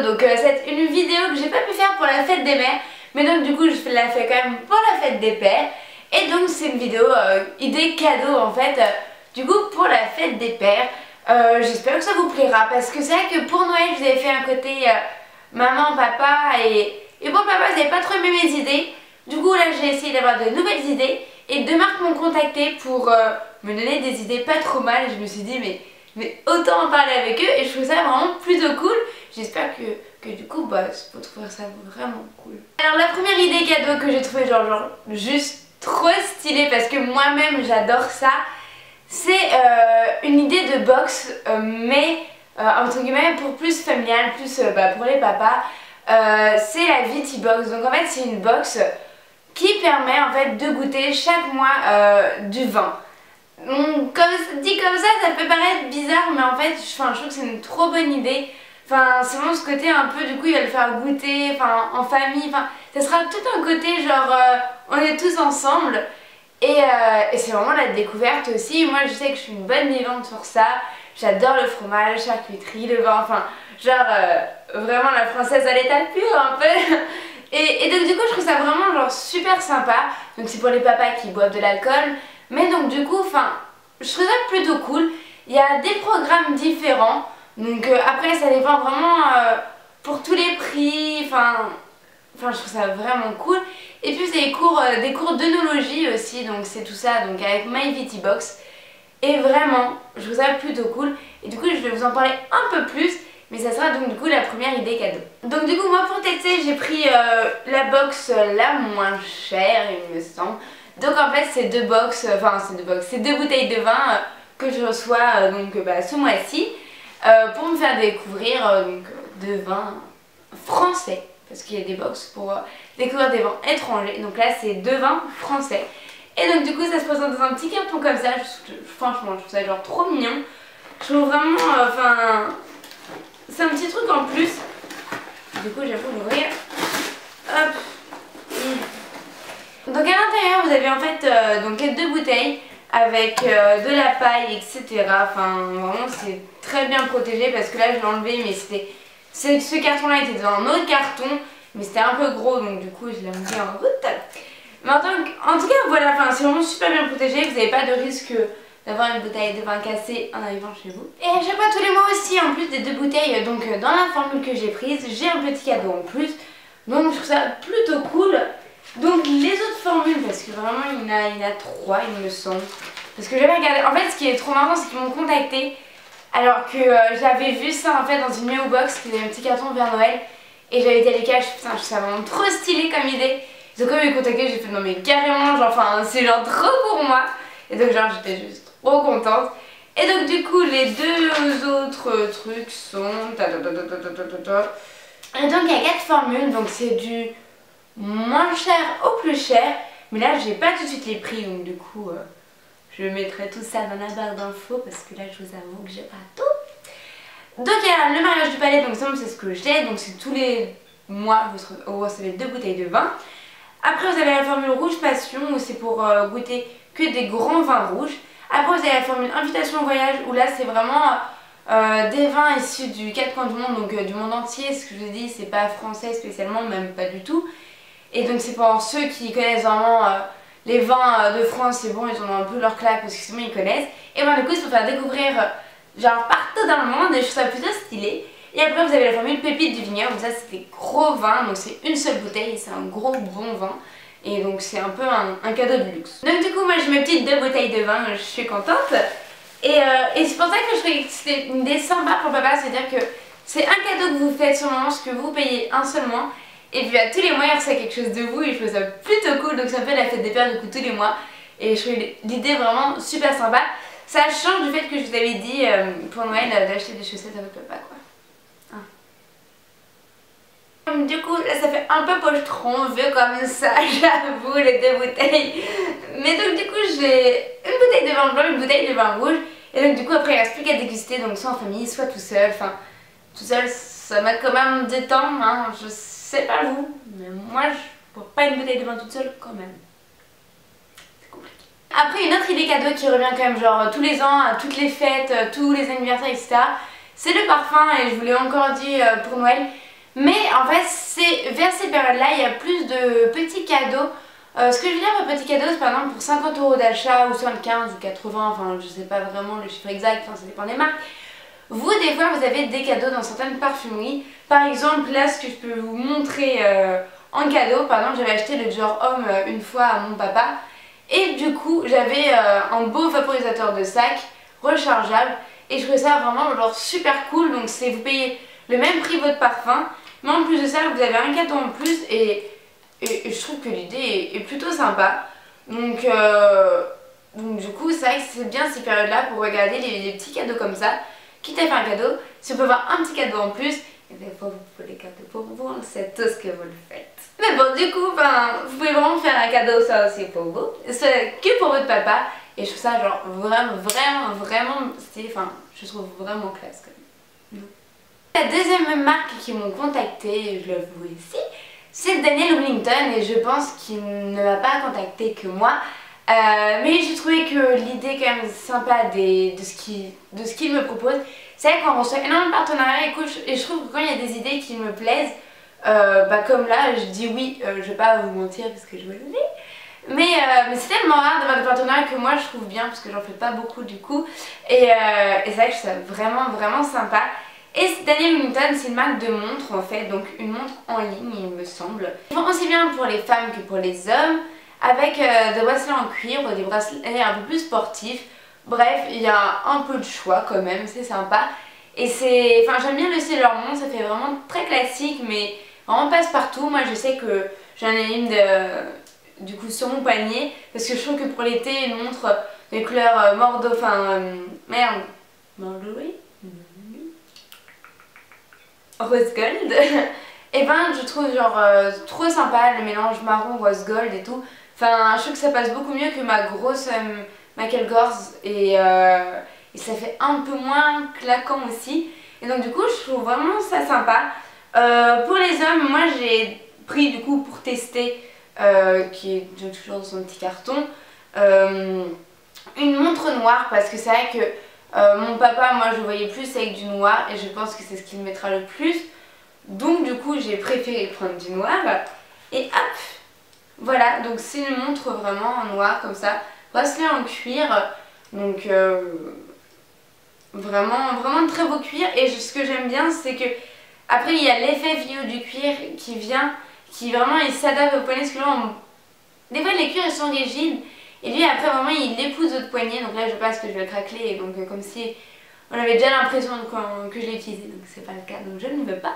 donc c'est une vidéo que j'ai pas pu faire pour la fête des mères, mais donc du coup je la fais quand même pour la fête des pères. Et donc c'est une vidéo idée cadeau en fait, du coup pour la fête des pères. J'espère que ça vous plaira parce que c'est vrai que pour Noël je vous avais fait un côté maman, papa et pour papa vous n'avez pas trop aimé mes idées. Du coup là j'ai essayé d'avoir de nouvelles idées et deux marques m'ont contacté pour me donner des idées pas trop mal. Je me suis dit mais autant en parler avec eux et je trouve ça vraiment plutôt cool. J'espère que du coup vous trouverez ça vraiment cool. Alors la première idée cadeau que j'ai trouvé genre juste trop stylée parce que moi-même j'adore ça, c'est une idée de box mais entre guillemets pour plus familial, plus pour les papas. C'est la Viti Box. Donc en fait c'est une box qui permet en fait de goûter chaque mois du vin. Donc, dit comme ça peut paraître bizarre, mais en fait je trouve que c'est une trop bonne idée. Enfin c'est vraiment ce côté un peu, du coup il va le faire goûter en famille, ça sera tout un côté genre on est tous ensemble. Et c'est vraiment la découverte aussi. Moi je sais que je suis une bonne vivante sur ça. J'adore le fromage, la charcuterie, le vin, vraiment la française à l'état pur un peu. Et donc du coup je trouve ça vraiment genre super sympa. Donc c'est pour les papas qui boivent de l'alcool. Mais donc du coup je trouve ça plutôt cool. Il y a des programmes différents. Donc après ça dépend vraiment pour tous les prix. Je trouve ça vraiment cool. Et puis c'est des cours d'œnologie aussi. Donc c'est tout ça donc avec My Viti Box. Et vraiment je trouve ça plutôt cool. Et du coup je vais vous en parler un peu plus. Mais ça sera donc du coup la première idée cadeau. Donc du coup moi pour tester j'ai pris la box la moins chère il me semble. Donc en fait c'est deux bouteilles de vin que je reçois ce mois-ci pour me faire découvrir de vins français. Parce qu'il y a des box pour découvrir des vins étrangers. Donc là c'est deux vins français. Et donc du coup ça se présente dans un petit carton comme ça. Franchement je trouve ça genre trop mignon. Je trouve vraiment c'est un petit truc en plus. Du coup j'avoue l'ouvrir. Hop. Donc à l'intérieur vous avez en fait donc deux bouteilles avec de la paille etc. Vraiment c'est très bien protégé parce que là je l'ai enlevé mais ce carton là était dans un autre carton mais c'était un peu gros donc du coup je l'ai mis en route. Mais en tout cas voilà, c'est vraiment super bien protégé, vous n'avez pas de risque d'avoir une bouteille de vin cassée en arrivant chez vous. Et à chaque fois tous les mois aussi, en plus des deux bouteilles, donc dans la formule que j'ai prise, j'ai un petit cadeau en plus. Donc je trouve ça plutôt cool. Donc les autres formules, parce que vraiment il y en a trois il me semble. Parce que j'avais regardé, en fait ce qui est trop marrant c'est qu'ils m'ont contacté alors que j'avais vu ça en fait dans une mailbox qui avait un petit carton vers Noël. Et j'avais été à l'écart, je trouve ça vraiment trop stylé comme idée. Ils ont quand même eu contacté, j'ai fait non mais carrément, c'est genre trop pour moi. Et donc j'étais juste trop contente. Et donc du coup les deux autres trucs sont... Et donc il y a 4 formules, donc c'est du moins cher au plus cher. Mais là j'ai pas tout de suite les prix, donc du coup je mettrai tout ça dans la barre d'infos parce que là je vous avoue que j'ai pas tout. Donc il y a le mariage du palais, donc ça c'est ce que j'ai, donc c'est tous les mois vous recevez 2 bouteilles de vin. Après vous avez la formule rouge passion où c'est pour goûter que des grands vins rouges. Après vous avez la formule invitation au voyage où là c'est vraiment des vins issus du 4 coins du monde, donc du monde entier. Ce que je vous ai dit c'est pas français spécialement, même pas du tout. Et donc c'est pour ceux qui connaissent vraiment les vins de France, c'est bon ils ont un peu leur claque parce que c'est bon ils connaissent. Et du coup c'est pour faire découvrir partout dans le monde et je trouve ça plutôt stylé. Et après vous avez la formule pépite du vignoble, donc ça c'est des gros vins, donc c'est une seule bouteille et c'est un gros bon vin. Et donc c'est un peu un cadeau de luxe. Donc du coup moi j'ai mes petites 2 bouteilles de vin, je suis contente. Et c'est pour ça que je trouvais que c'était une idée sympa pour papa, c'est-à-dire que c'est un cadeau que vous faites sur le moment, ce que vous payez un seul mois. Et puis à tous les mois il reçoit quelque chose de vous et je trouve ça plutôt cool, donc ça fait la fête des pères du coup tous les mois. Et je trouve l'idée vraiment super sympa. Ça change du fait que je vous avais dit pour Noël d'acheter des chaussettes à votre papa quoi. Du coup là ça fait un peu pochetron vu comme ça j'avoue les 2 bouteilles. Mais donc du coup j'ai une bouteille de vin blanc, une bouteille de vin rouge. Et donc du coup après il reste plus qu'à déguster, donc soit en famille soit tout seul. Tout seul ça m'a quand même du temps, je sais pas vous. Mais moi je bois pas une bouteille de vin toute seule quand même. C'est compliqué. Après une autre idée cadeau qui revient quand même tous les ans, à toutes les fêtes, tous les anniversaires etc. C'est le parfum et je vous l'ai encore dit pour Noël. Mais en fait vers ces périodes-là il y a plus de petits cadeaux. Ce que je veux dire par petits cadeaux, c'est par exemple pour 50 € d'achat ou 75 ou 80, enfin je sais pas vraiment le chiffre exact, enfin ça dépend des marques. Vous, des fois, vous avez des cadeaux dans certaines parfumeries. Par exemple, là, ce que je peux vous montrer en cadeau, par exemple, j'avais acheté le Dior Homme une fois à mon papa. Et du coup, j'avais un beau vaporisateur de sac rechargeable. Et je trouvais ça vraiment genre super cool. Donc, c'est vous payez le même prix votre parfum. Mais en plus de ça, vous avez un cadeau en plus. Et je trouve que l'idée est plutôt sympa. Donc du coup, c'est vrai que c'est bien ces périodes-là pour regarder les petits cadeaux comme ça. Quitte à faire un cadeau, si on peut avoir un petit cadeau en plus, et bien vous pouvez les cadeaux pour vous, on sait tous que vous le faites. Mais bon, du coup, vous pouvez vraiment faire un cadeau ça aussi pour vous, c'est que pour votre papa, et je trouve ça genre vraiment stylé, enfin je trouve vraiment classe quand même. La deuxième marque qui m'ont contacté, je l'avoue ici, c'est Daniel Wellington et je pense qu'il ne m'a pas contacté que moi. Mais j'ai trouvé que l'idée quand même sympa de ce qu'il me propose. C'est vrai qu'on reçoit énormément de partenariats et je trouve que quand il y a des idées qui me plaisent, comme là je dis oui, je vais pas vous mentir parce que je me le dis. Mais c'est tellement rare d'avoir des partenariats que moi je trouve bien parce que j'en fais pas beaucoup du coup. Et c'est vrai que je trouve ça vraiment sympa. Et Daniel Wellington, c'est une marque de montres en fait, donc une montre en ligne il me semble. Ils font aussi bien pour les femmes que pour les hommes, avec des bracelets en cuir, des bracelets un peu plus sportifs. Bref, il y a un peu de choix quand même, c'est sympa. Et j'aime bien le style de leur montre, ça fait vraiment très classique mais vraiment passe-partout. Moi je sais que j'en ai une du coup sur mon poignet, parce que je trouve que pour l'été, une montre de couleur Bordeaux, rose gold et ben je trouve genre trop sympa le mélange marron rose gold et tout, enfin je trouve que ça passe beaucoup mieux que ma grosse Michael Kors et ça fait un peu moins claquant aussi et donc du coup je trouve vraiment ça sympa. Pour les hommes, moi j'ai pris du coup pour tester qui est toujours dans son petit carton une montre noire parce que c'est vrai que mon papa, moi je le voyais plus avec du noir et je pense que c'est ce qu'il mettra le plus. Donc du coup j'ai préféré prendre du noir. Et hop, voilà, donc c'est une montre vraiment en noir comme ça. Bracelet en cuir, donc vraiment très beau cuir. Et ce que j'aime bien c'est que après il y a l'effet vieux du cuir qui vient, qui vraiment il s'adapte au poignet. Parce que là, des fois les cuirs ils sont rigides. Et lui après vraiment il épouse votre poignet, donc là je pense que je vais le craqueler et donc comme si on avait déjà l'impression que je l'ai utilisé, donc c'est pas le cas, donc je ne veux pas.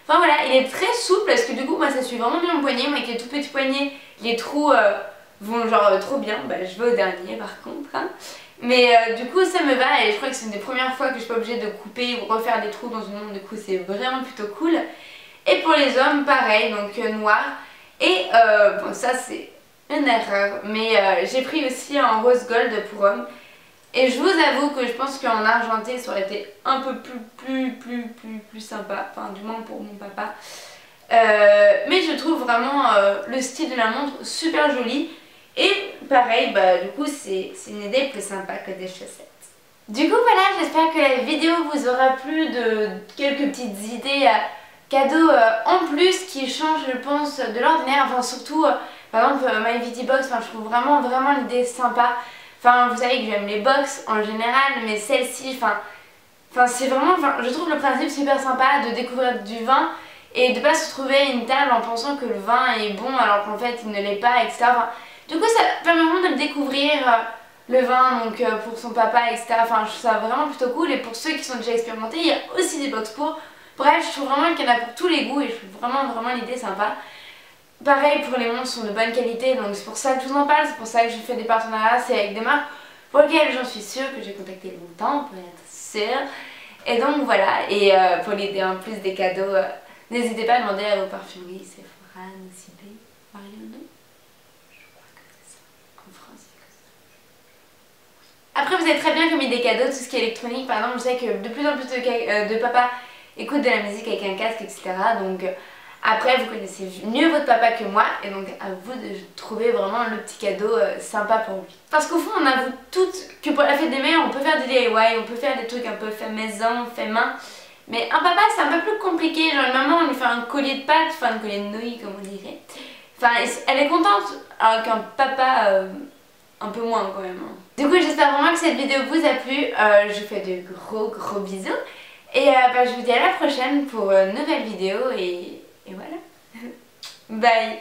Enfin voilà, il est très souple parce que du coup moi ça suit vraiment bien mon poignet, moi avec les tout petits poignets, les trous vont genre trop bien, je vais au dernier par contre. Hein. Mais du coup ça me va et je crois que c'est une des premières fois que je suis pas obligée de couper ou refaire des trous dans une montre, du coup c'est vraiment plutôt cool. Et pour les hommes pareil, donc noir, et bon ça c'est une erreur, mais j'ai pris aussi en rose gold pour homme et je vous avoue que je pense qu'en argenté ça aurait été un peu plus sympa, enfin du moins pour mon papa, mais je trouve vraiment le style de la montre super joli et pareil du coup c'est une idée plus sympa que des chaussettes. Du coup voilà, j'espère que la vidéo vous aura plu, de quelques petites idées cadeaux en plus qui changent je pense de l'ordinaire, enfin surtout par exemple My Beauty Box, je trouve vraiment l'idée sympa. Enfin vous savez que j'aime les box en général, mais celle-ci, c'est vraiment, je trouve le principe super sympa de découvrir du vin et de pas se trouver à une table en pensant que le vin est bon alors qu'en fait il ne l'est pas, etc. Du coup ça permet vraiment de découvrir le vin donc pour son papa, etc. Je trouve ça vraiment plutôt cool et pour ceux qui sont déjà expérimentés, il y a aussi des box pour. Bref, je trouve vraiment qu'il y en a pour tous les goûts et je trouve vraiment l'idée sympa. Pareil pour les montres sont de bonne qualité, donc c'est pour ça que je vous en parle, c'est pour ça que je fais des partenariats, c'est avec des marques pour lesquelles j'en suis sûre que j'ai contacté longtemps pour être sûre. Et donc voilà, et pour l'idée en plus des cadeaux, n'hésitez pas à demander à vos parfumeries, Sephora, Nocibé, Marionneau. Je crois que c'est ça, en France c'est que ça. Après vous avez très bien comme idée cadeau tout ce qui est électronique, par exemple je sais que de plus en plus de papas écoutent de la musique avec un casque, etc. Donc après vous connaissez mieux votre papa que moi et donc à vous de trouver vraiment le petit cadeau sympa pour lui. Parce qu'au fond on avoue toutes que pour la fête des mères on peut faire des DIY, on peut faire des trucs un peu fait maison, fait main. Mais un papa c'est un peu plus compliqué, genre une maman on lui fait un collier de pâtes, enfin un collier de nouilles comme on dirait. Enfin elle est contente, alors qu'un papa un peu moins quand même. Du coup j'espère vraiment que cette vidéo vous a plu, je vous fais de gros bisous. Et je vous dis à la prochaine pour une nouvelle vidéo et voilà. Bye.